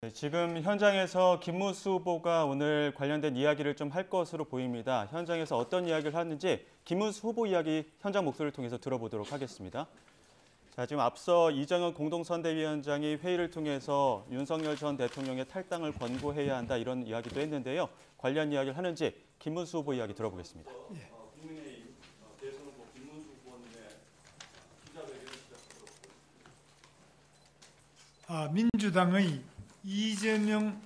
네, 지금 현장에서 김문수 후보가 오늘 관련된 이야기를 좀 할 것으로 보입니다. 현장에서 어떤 이야기를 하는지 김문수 후보 이야기 현장 목소리를 통해서 들어보도록 하겠습니다. 자, 지금 앞서 이정현 공동선대위원장이 회의를 통해서 윤석열 전 대통령의 탈당을 권고해야 한다 이런 이야기도 했는데요. 관련 이야기를 하는지 김문수 후보 이야기 들어보겠습니다. 예. 국민의힘 대선 후보 김문수 후보님의 기자회견을 시작하도록 하겠습니다. 민주당의 이재명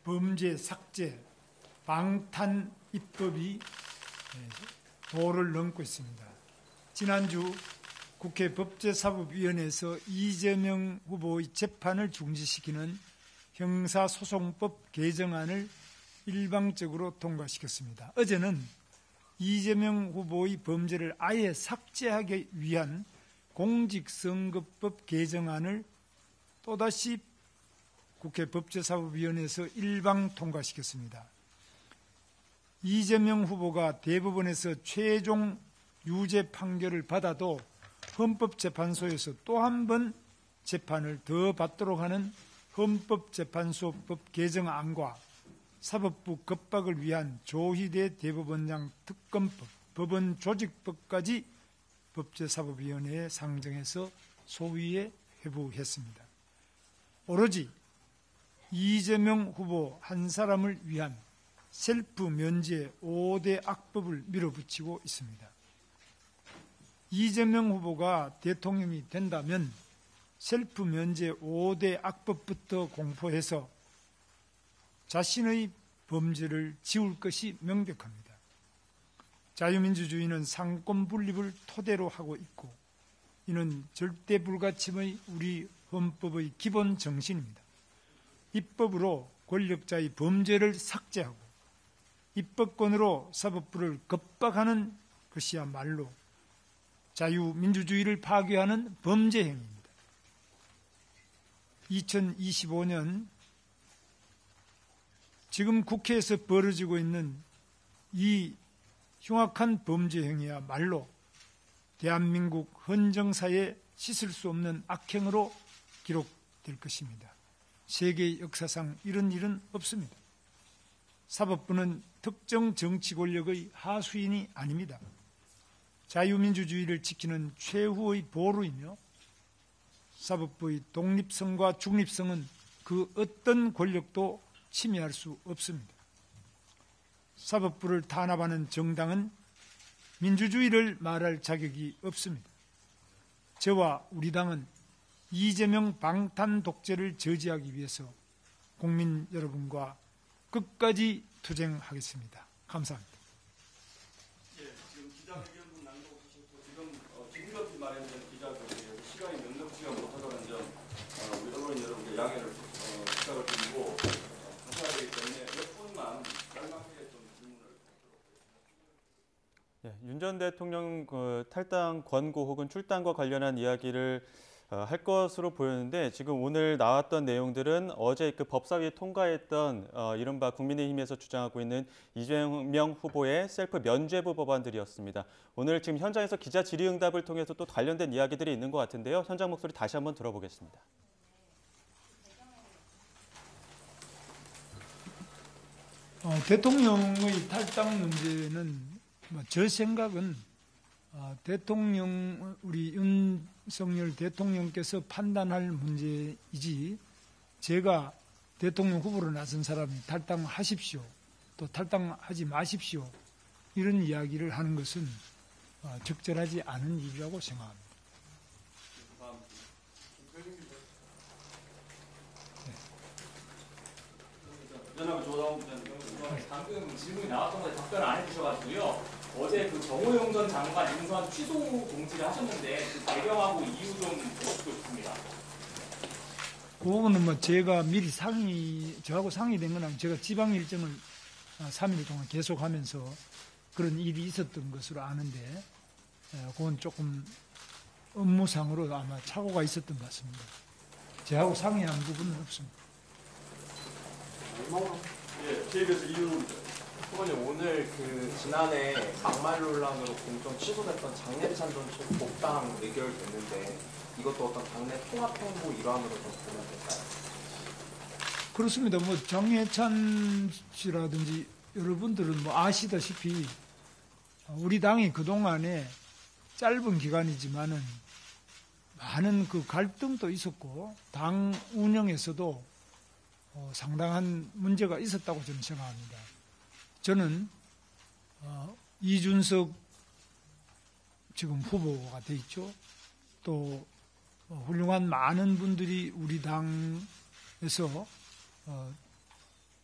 범죄 삭제 방탄 입법이 도를 넘고 있습니다. 지난주 국회 법제사법위원회에서 이재명 후보의 재판을 중지시키는 형사소송법 개정안을 일방적으로 통과시켰습니다. 어제는 이재명 후보의 범죄를 아예 삭제하기 위한 공직선거법 개정안을 또다시 국회 법제사법위원회에서 일방 통과시켰습니다. 이재명 후보가 대법원에서 최종 유죄 판결을 받아도 헌법재판소에서 또 한 번 재판을 더 받도록 하는 헌법재판소법 개정안과 사법부 겁박을 위한 조희대 대법원장 특검법, 법원조직법까지 법제사법위원회에 상정해서 소위에 회부했습니다. 오로지 이재명 후보 한 사람을 위한 셀프 면제 5대 악법을 밀어붙이고 있습니다. 이재명 후보가 대통령이 된다면 셀프 면제 5대 악법부터 공포해서 자신의 범죄를 지울 것이 명백합니다. 자유민주주의는 상권 분립을 토대로 하고 있고 이는 절대불가침의 우리 헌법의 기본 정신입니다. 입법으로 권력자의 범죄를 삭제하고 입법권으로 사법부를 겁박하는 것이야말로 자유민주주의를 파괴하는 범죄 행위입니다. 2025년 지금 국회에서 벌어지고 있는 이 흉악한 범죄 행위야말로 대한민국 헌정사에 씻을 수 없는 악행으로 기록될 것입니다. 세계 역사상 이런 일은 없습니다. 사법부는 특정 정치 권력의 하수인이 아닙니다. 자유민주주의를 지키는 최후의 보루이며 사법부의 독립성과 중립성은 그 어떤 권력도 침해할 수 없습니다. 사법부를 탄압하는 정당은 민주주의를 말할 자격이 없습니다. 저와 우리 당은 이재명 방탄 독재를 저지하기 위해서 국민 여러분과 끝까지 투쟁하겠습니다. 감사합니다. 예, 지금 기자회견도 난도없으셨고 지금 지금까지 마련된 기자회견 시간이 넉넉지가 못하다는 점 우리 언론인 여러분께 양해를 부탁을 드리고 하셔야 되기 때문에 몇 분만 짤막하게 좀 질문을 드리도록 하겠습니다. 윤 전 대통령 탈당 권고 혹은 출당과 관련한 이야기를 할 것으로 보였는데 지금 오늘 나왔던 내용들은 어제 그 법사위에 통과했던 이른바 국민의힘에서 주장하고 있는 이재명 후보의 셀프 면죄부 법안들이었습니다. 오늘 지금 현장에서 기자 질의응답을 통해서 또 관련된 이야기들이 있는 것 같은데요. 현장 목소리 다시 한번 들어보겠습니다. 대통령의 탈당 문제는 제 생각은 우리 윤석열 대통령께서 판단할 문제이지 제가 대통령 후보로 나선 사람이 탈당하십시오, 또 탈당하지 마십시오 이런 이야기를 하는 것은 적절하지 않은 일이라고 생각합니다. 방금 질문이 나왔던 것에 답변을 안 해주셔가지고요. 어제 그 정호영 전 장관 인선 취소 공지를 하셨는데 그 배경하고 이유 좀 듣고 싶습니다. 그거는 제가 미리 저하고 상의된 건 아니고 제가 지방 일정을 3일 동안 계속하면서 그런 일이 있었던 것으로 아는데 그건 조금 업무상으로 아마 착오가 있었던 것 같습니다. 저하고 상의한 부분은 없습니다. 예, KBS 이유입니다. 후보님 오늘 지난해 막말 논란으로 공천 취소됐던 장례찬 전 복당 의결됐는데 이것도 어떤 당내 통합 행보 일환으로 좀 보면 될까요? 그렇습니다. 뭐 장해찬 씨라든지 여러분들은 뭐 아시다시피 우리 당이 그동안에 짧은 기간이지만은 많은 그 갈등도 있었고 당 운영에서도 상당한 문제가 있었다고 저는 생각합니다. 저는 이준석 지금 후보가 돼 있죠. 또 훌륭한 많은 분들이 우리 당에서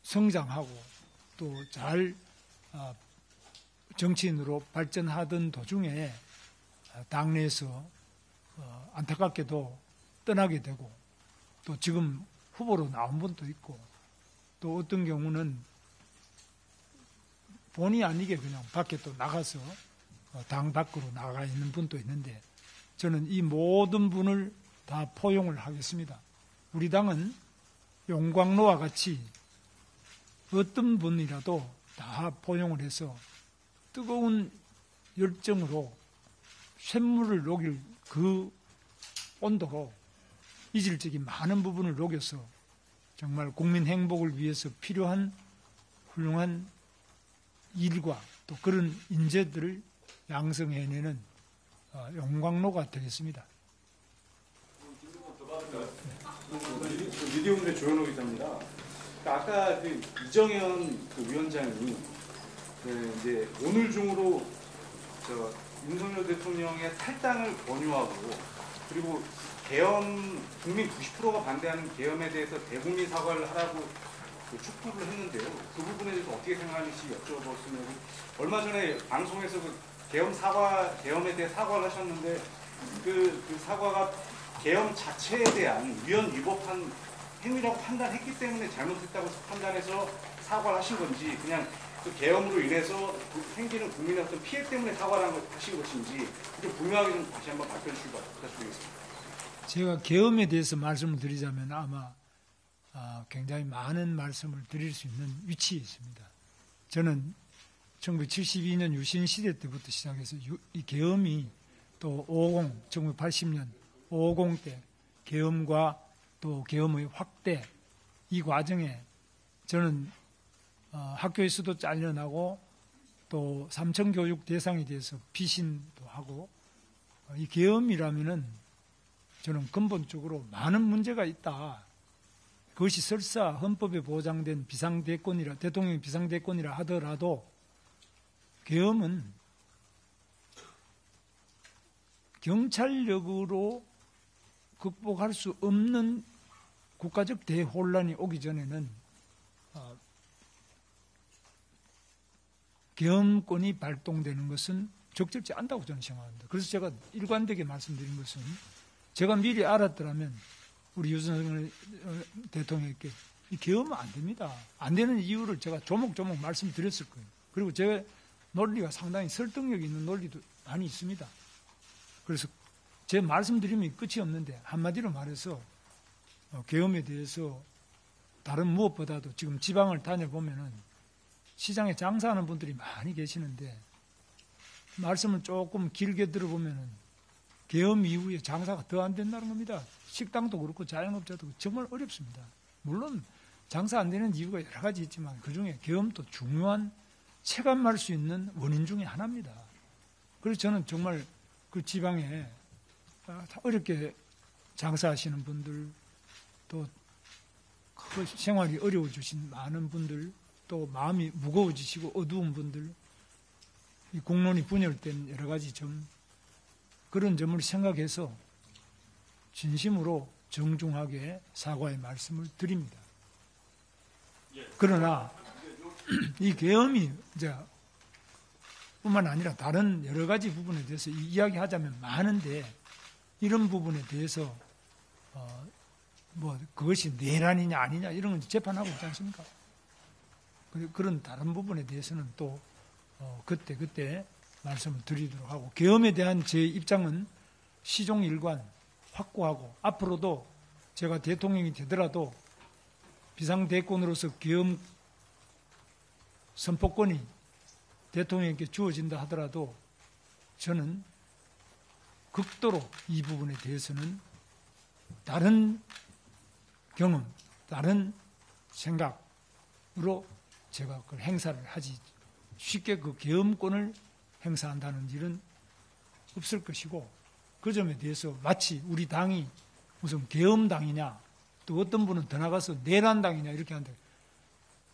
성장하고 또 잘 정치인으로 발전하던 도중에 당내에서 안타깝게도 떠나게 되고 또 지금 후보로 나온 분도 있고 또 어떤 경우는 본의 아니게 그냥 밖에 또 나가서 당 밖으로 나가 있는 분도 있는데 저는 이 모든 분을 다 포용을 하겠습니다. 우리 당은 용광로와 같이 어떤 분이라도 다 포용을 해서 뜨거운 열정으로 쇳물을 녹일 그 온도로 이질적인 많은 부분을 녹여서 정말 국민 행복을 위해서 필요한 훌륭한 일과 또 그런 인재들을 양성해내는 용광로가 되겠습니다. 미디어오늘의 조현호 기자입니다. 아까 그 이정현 그 위원장이 이제 오늘 중으로 윤석열 대통령의 탈당을 권유하고 그리고 계엄 국민 90%가 반대하는 계엄에 대해서 대국민 사과를 하라고 촉구를 했는데요. 그 부분에 대해서 어떻게 생각하는지 여쭤봤으면 얼마 전에 방송에서 그 계엄에 대해 사과를 하셨는데 그 사과가 계엄 자체에 대한 위헌 위법한 행위라고 판단했기 때문에 잘못했다고 판단해서 사과를 하신 건지 그냥 그 계엄으로 인해서 생기는 국민의 어떤 피해 때문에 사과를 하신 것인지 좀 분명하게 좀 다시 한번 밝혀 주시기 부탁드리겠습니다. 제가 계엄에 대해서 말씀을 드리자면 아마 굉장히 많은 말씀을 드릴 수 있는 위치에 있습니다. 저는 1972년 유신 시대 때부터 시작해서 이 계엄이 또 50, 1980년 50 때 계엄과 또 계엄의 확대 이 과정에 저는 학교에서도 잘려나고 또 삼청교육 대상에 대해서 피신도 하고 이 계엄이라면은 저는 근본적으로 많은 문제가 있다. 그것이 설사 헌법에 보장된 비상대권이라 대통령 비상대권이라 하더라도 계엄은 경찰력으로 극복할 수 없는 국가적 대혼란이 오기 전에는 계엄권이 발동되는 것은 적절치 않다고 저는 생각합니다. 그래서 제가 일관되게 말씀드린 것은 제가 미리 알았더라면 우리 윤석열 대통령께 이 계엄은 안 됩니다. 안 되는 이유를 제가 조목조목 말씀드렸을 거예요. 그리고 제 논리가 상당히 설득력 있는 논리도 많이 있습니다. 그래서 제 말씀드리면 끝이 없는데 한마디로 말해서 계엄에 대해서 다른 무엇보다도 지금 지방을 다녀보면은 시장에 장사하는 분들이 많이 계시는데 말씀을 조금 길게 들어보면은 계엄 이후에 장사가 더 안 된다는 겁니다. 식당도 그렇고 자영업자도 그렇고 정말 어렵습니다. 물론 장사 안 되는 이유가 여러 가지 있지만 그중에 계엄도 중요한 체감할 수 있는 원인 중에 하나입니다. 그래서 저는 정말 그 지방에 어렵게 장사하시는 분들 또 그 생활이 어려워지신 많은 분들 또 마음이 무거워지시고 어두운 분들 이 공론이 분열된 여러 가지 점 그런 점을 생각해서 진심으로 정중하게 사과의 말씀을 드립니다. 그러나 이 계엄이 이제 뿐만 아니라 다른 여러 가지 부분에 대해서 이야기하자면 많은데 이런 부분에 대해서 뭐 그것이 내란이냐 아니냐 이런 건 재판하고 있지 않습니까? 그런 다른 부분에 대해서는 또 그때 말씀을 드리도록 하고 계엄에 대한 제 입장은 시종일관 확고하고 앞으로도 제가 대통령이 되더라도 비상대권으로서 계엄 선포권이 대통령에게 주어진다 하더라도 저는 극도로 이 부분에 대해서는 다른 경험, 다른 생각으로 제가 그걸 행사를 하지 쉽게 그 계엄권을 행사한다는 일은 없을 것이고 그 점에 대해서 마치 우리 당이 무슨 계엄당이냐 또 어떤 분은 더 나가서 내란당이냐 이렇게 하는데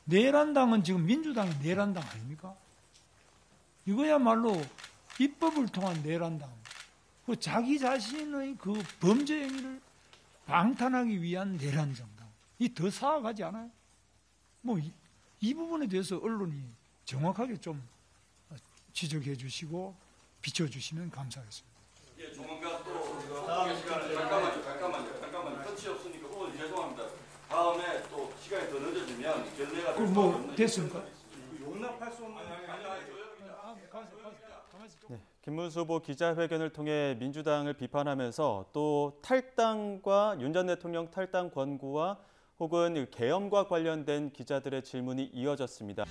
내란당은 지금 민주당이 내란당 아닙니까? 이거야말로 입법을 통한 내란당. 그 자기 자신의 그 범죄 행위를 방탄하기 위한 내란 정당. 이 더 사악하지 않아요? 뭐 이 부분에 대해서 언론이 정확하게 좀 지적해 주시고 비춰 주시면 감사하겠습니다. 예, 조만간 또 다음 시간에 잠깐만요. 끝이 없으니까 죄송합니다. 다음에 또 시간이 더 늦어지면 결례가 그 뭐 됐습니까? 용납할 수 없는 김문수 후보 기자회견을 통해 민주당을 비판하면서 또 탈당과 윤 전 대통령 탈당 권고와 혹은 계엄과 관련된 기자들의 질문이 이어졌습니다.